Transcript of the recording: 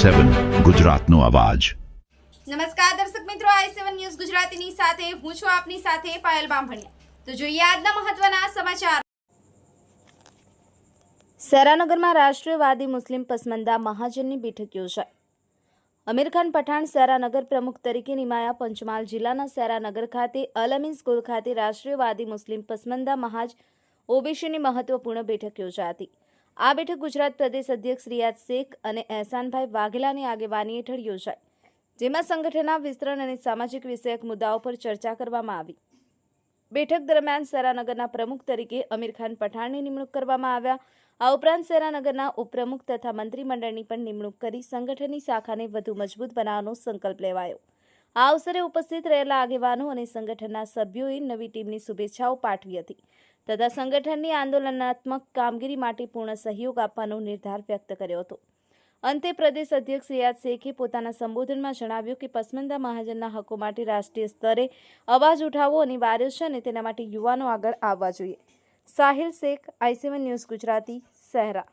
i7 ગુજરાતનો અવાજ। નમસ્કાર દર્શક મિત્રો, i7 ન્યૂઝ ગુજરાતીની સાથે હું છું આપની સાથે પાયલ બામભણિયા। તો જોઈએ આજના મહત્વના સમાચાર। સેરાનગરમાં રાષ્ટ્રીયવાદી મુસ્લિમ પસમંદા મહાજનની બેઠક યોજાઈ। અમીર ખાન પઠાણ સેરાનગર પ્રમુખ તરીકે નિમાયા। પંચમહાલ જિલ્લાના સેરાનગર ખાતે અલ અમીન સ્કૂલ ખાતે રાષ્ટ્રીયવાદી મુસ્લિમ પસમંદા મહાજ ઓબીસીની મહત્વપૂર્ણ બેઠક યોજાઈ હતી। આ બેઠક ગુજરાત પ્રદેશ અધ્યક્ષ રિયાઝ શેખ અને અહેસાનભાઈ વાઘેલાની આગેવાની હેઠળ યોજાઈ, જેમાં સંગઠનના વિસ્તરણ અને સામાજિક વિષયક મુદ્દાઓ પર ચર્ચા કરવામાં આવી। બેઠક દરમિયાન સેરાનગરના પ્રમુખ તરીકે અમીર ખાન પઠાણની નિમણૂક કરવામાં આવ્યા। આ ઉપરાંત સેરાનગરના ઉપપ્રમુખ તથા મંત્રીમંડળની પણ નિમણૂક કરી સંગઠનની શાખાને વધુ મજબૂત બનાવવાનો સંકલ્પ લેવાયો। આ અવસરે ઉપસ્થિત રહેલા આગેવાનો અને સંગઠનના સભ્યોએ નવી ટીમની શુભેચ્છાઓ પાઠવી હતી તથા સંગઠનની આંદોલનાત્મક કામગીરી માટે પૂર્ણ સહયોગ આપવાનો નિર્ધાર વ્યક્ત કર્યો હતો। અંતે પ્રદેશ અધ્યક્ષ રિયાઝ શેખે પોતાના સંબોધનમાં જણાવ્યું કે પસમંદા મહાજનના હકો માટે રાષ્ટ્રીય સ્તરે અવાજ ઉઠાવવો અનિવાર્ય છે અને તેના માટે યુવાનો આગળ આવવા જોઈએ। Sahil Shaikh, i7 news Gujarati, Shehera.